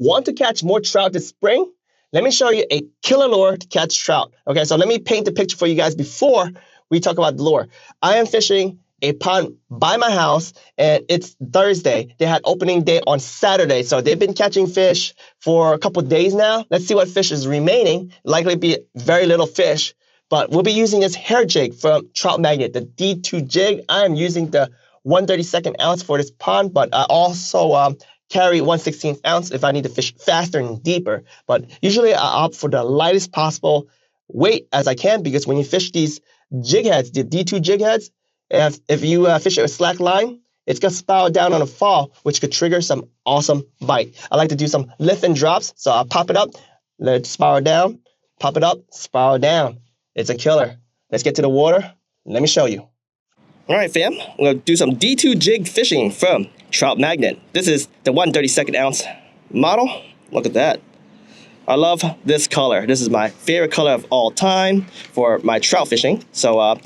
Want to catch more trout this spring? Let me show you a killer lure to catch trout. Okay, so let me paint the picture for you guys before we talk about the lure. I am fishing a pond by my house, and it's Thursday. They had opening day on Saturday, so they've been catching fish for a couple days now. Let's see what fish is remaining. Likely be very little fish, but we'll be using this hair jig from Trout Magnet, the D2 jig. I am using the 1/32 ounce for this pond, but I also carry 1/16 ounce if I need to fish faster and deeper. But usually I opt for the lightest possible weight as I can, because when you fish these jig heads, the D2 jig heads, if you fish it with slack line, it's going to spiral down on a fall, which could trigger some awesome bite. I like to do some lift and drops, so I'll pop it up, let it spiral down, pop it up, spiral down. It's a killer. Let's get to the water. Let me show you. All right, fam. We're going to do some D2 jig fishing from Trout Magnet. This is the 1/32 ounce model. Look at that. I love this color. This is my favorite color of all time for my trout fishing. So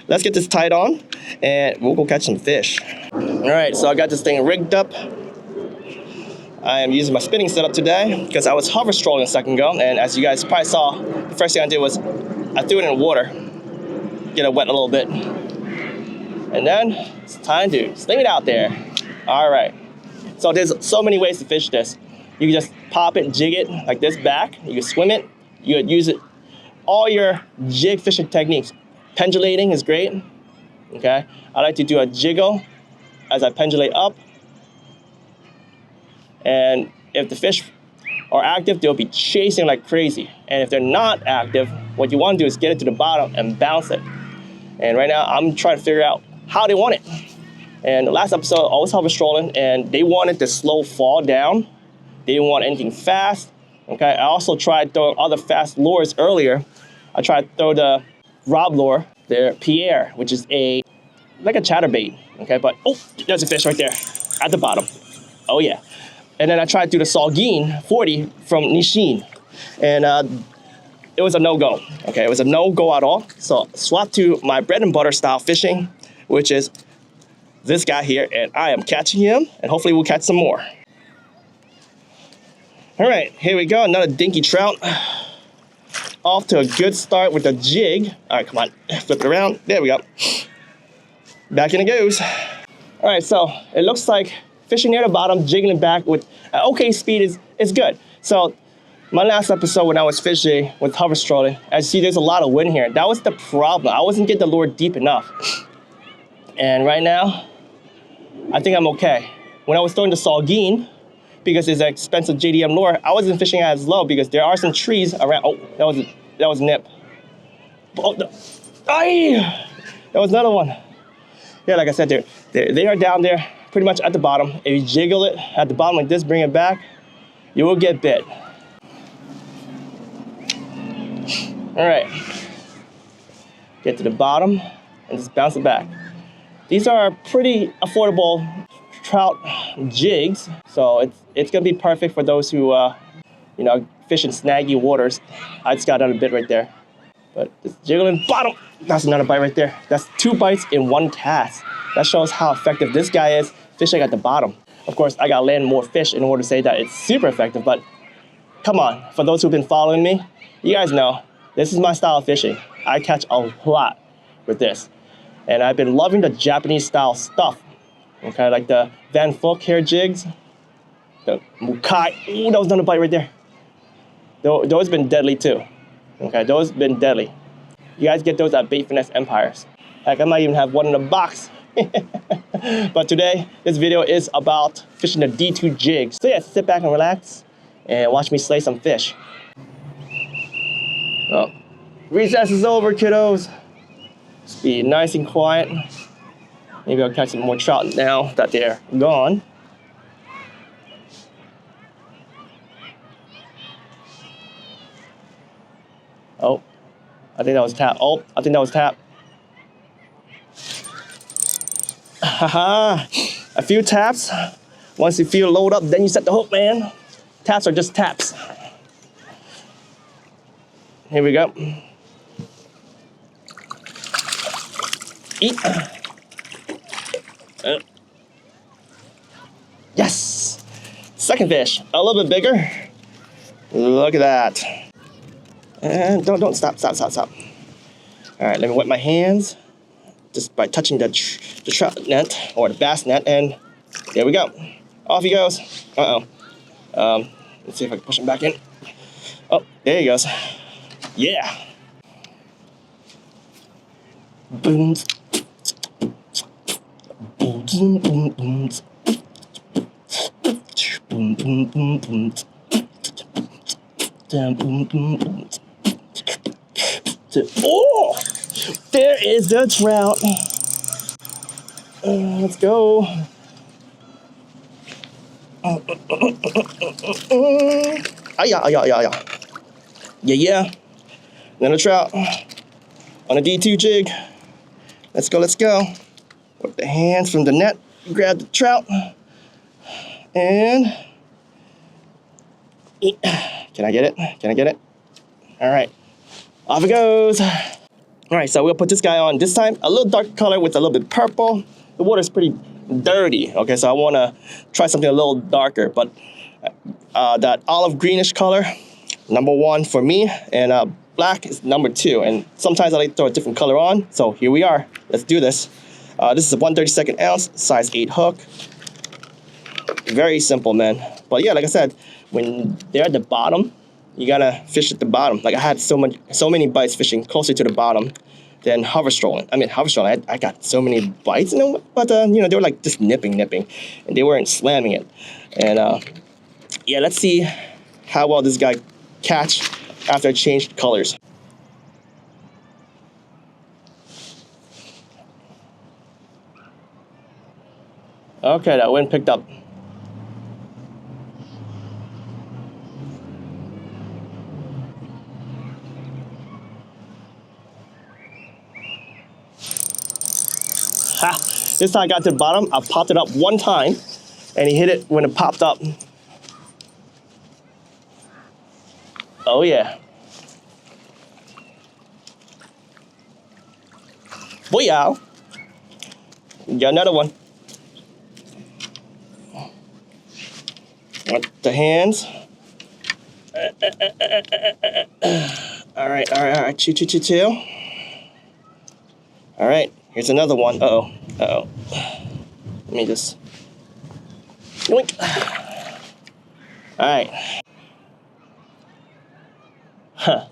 let's get this tied on and we'll go catch some fish. All right, so I got this thing rigged up. I am using my spinning setup today because I was hover strolling a second ago, and as you guys probably saw, the first thing I did was I threw it in the water, get it wet a little bit, and then it's time to sling it out there. All right, so there's so many ways to fish this. You can just pop it, jig it like this back. You can swim it. You could use it, all your jig fishing techniques. Pendulating is great, okay? I like to do a jiggle as I pendulate up. And if the fish are active, they'll be chasing like crazy. And if they're not active, what you want to do is get it to the bottom and bounce it. And right now, I'm trying to figure out how they want it. And the last episode, I was hover strolling, and they wanted the slow fall down. They didn't want anything fast. Okay, I also tried throwing other fast lures earlier. I tried to throw the raWr, the Pierre, which is like a chatterbait. Okay, but oh, there's a fish right there at the bottom. Oh yeah. And then I tried to do the Salguin 40 from Nishin, and it was a no-go. Okay, it was a no-go at all. So swap to my bread and butter style fishing, which is this guy here, and I am catching him, and hopefully we'll catch some more. All right, here we go, another dinky trout. Off to a good start with the jig. All right, come on, flip it around. There we go. Back in it goes. All right, so it looks like fishing near the bottom, jigging it back with an okay speed is good. So my last episode when I was fishing with hover strolling, as you see, there's a lot of wind here. That was the problem. I wasn't getting the lure deep enough. And right now, I think I'm okay. When I was throwing the Salguin, because it's an expensive JDM lure, I wasn't fishing as low because there are some trees around. Oh, that was a nip. Oh, that was another one. Yeah, like I said, they are down there pretty much at the bottom. If you jiggle it at the bottom like this, bring it back, you will get bit. All right, get to the bottom and just bounce it back. These are pretty affordable trout jigs, so it's gonna be perfect for those who fish in snaggy waters. I just got another bit right there, but just jiggling bottom. That's another bite right there. That's 2 bites in 1 cast. That shows how effective this guy is fishing at the bottom. Of course, I gotta land more fish in order to say that it's super effective, but come on, for those who've been following me, you guys know this is my style of fishing. I catch a lot with this, and I've been loving the Japanese style stuff. Okay, like the Van Fulk hair jigs, the Mukai. Ooh, that was another bite right there. Those have been deadly too. Okay, those have been deadly. You guys get those at Bait Finesse Empires. Heck, I might even have one in a box. But today, this video is about fishing the D2 jigs. So yeah, sit back and relax and watch me slay some fish. Oh, recess is over, kiddos. Just be nice and quiet. Maybe I'll catch some more trout now that they're gone. Oh, I think that was tap. Oh, I think that was tap. Haha, a few taps. Once you feel load up, then you set the hook, man. Taps are just taps. Here we go. Eat. Yes! Second fish, a little bit bigger. Look at that. And don't stop. All right, let me wet my hands just by touching the trout net or the bass net, and there we go. Off he goes. Let's see if I can push him back in. Oh, there he goes. Yeah. Boom. Oh, there is the trout. Let's go. Yeah. Another trout on a D2 jig. Let's go. With the hands from the net, grab the trout, and eat. Can I get it? All right, off it goes. All right, so we'll put this guy on this time. A little dark color with a little bit purple. The water's pretty dirty, okay, so I want to try something a little darker, but that olive greenish color, #1 for me, and black is #2, and sometimes I like to throw a different color on, so here we are. Let's do this. This is a 1/32 ounce, size 8 hook. Very simple, man. But yeah, like I said, when they're at the bottom, you gotta fish at the bottom. Like I had so many bites fishing closer to the bottom than hover strolling. I got so many bites, but they were like just nipping, and they weren't slamming it. And yeah, let's see how well this guy catch after I changed colors. Okay, that wind picked up. Ha! This time I got to the bottom, I popped it up one time, and he hit it when it popped up. Oh yeah. Booyah! Got another one. With the hands. All right. Chill. All right, here's another one. Uh-oh. Let me just... Yoink. All right. Huh.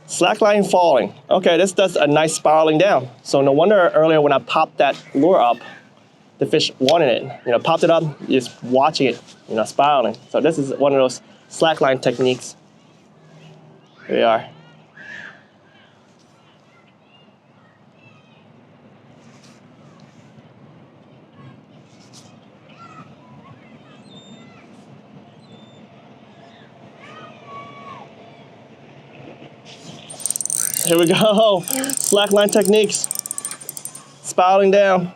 Slackline falling. Okay, this does a nice spiraling down. So no wonder earlier when I popped that lure up, the fish wanted it. Popped it up, just watching it, spiraling. So this is one of those slackline techniques. Here we are. Here we go, slackline techniques, spiraling down.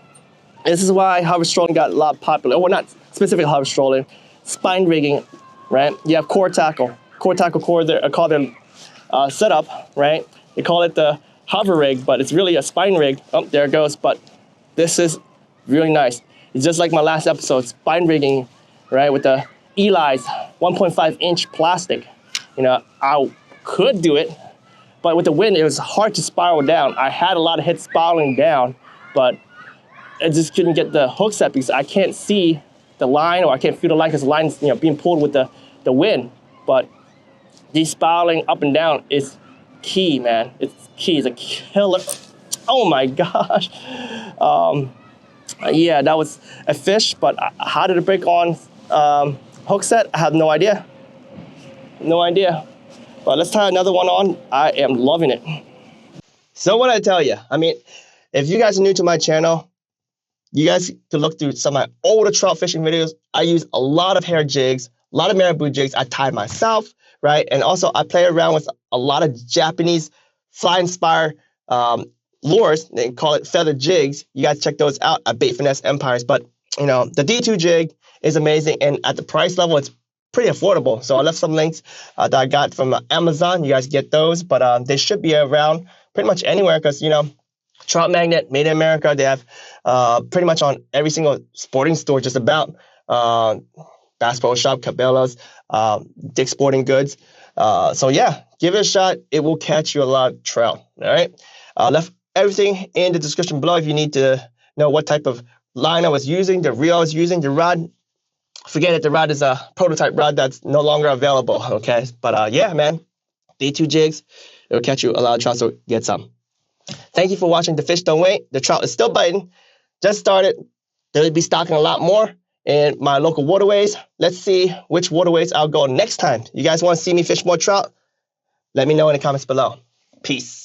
This is why hover strolling got a lot popular. Well, not specifically hover strolling, spine rigging, right? You have core tackle call their setup, right? They call it the hover rig, but it's really a spine rig. Oh, there it goes, but this is really nice. It's just like my last episode, spine rigging, right? With the Eli's 1.5-inch plastic. I could do it, but with the wind, it was hard to spiral down. I had a lot of hits spiraling down, but I just couldn't get the hook set because I can't see the line, or I can't feel the line because the line's being pulled with the wind. But de-spiraling up and down is key, man. It's key. It's a killer. Oh my gosh. Yeah, that was a fish, but how did it break on hook set? I have no idea. But let's try another one on. I am loving it. So what I tell you, if you guys are new to my channel, you guys can look through some of my older trout fishing videos. I use a lot of hair jigs, a lot of Marabou jigs. I tie myself, right? And also I play around with a lot of Japanese fly inspire lures. They call it feather jigs. You guys check those out at Bait Finesse Empires. But the D2 jig is amazing, and at the price level, it's pretty affordable. So I left some links that I got from Amazon. You guys get those, but they should be around pretty much anywhere because, Trout Magnet, Made in America, they have pretty much on every single sporting store just about. Bass Pro Shop, Cabela's, Dick's Sporting Goods. So yeah, give it a shot. It will catch you a lot of trout. All right. Left everything in the description below if you need to know what type of line I was using, the reel I was using, the rod. Forget it, the rod is a prototype rod that's no longer available. Okay. But yeah, man, D2 jigs. It'll catch you a lot of trout, so get some. Thank you for watching The Fish Don't Wait. The trout is still biting. Just started. They'll be stocking a lot more in my local waterways. Let's see which waterways I'll go next time. You guys want to see me fish more trout? Let me know in the comments below. Peace.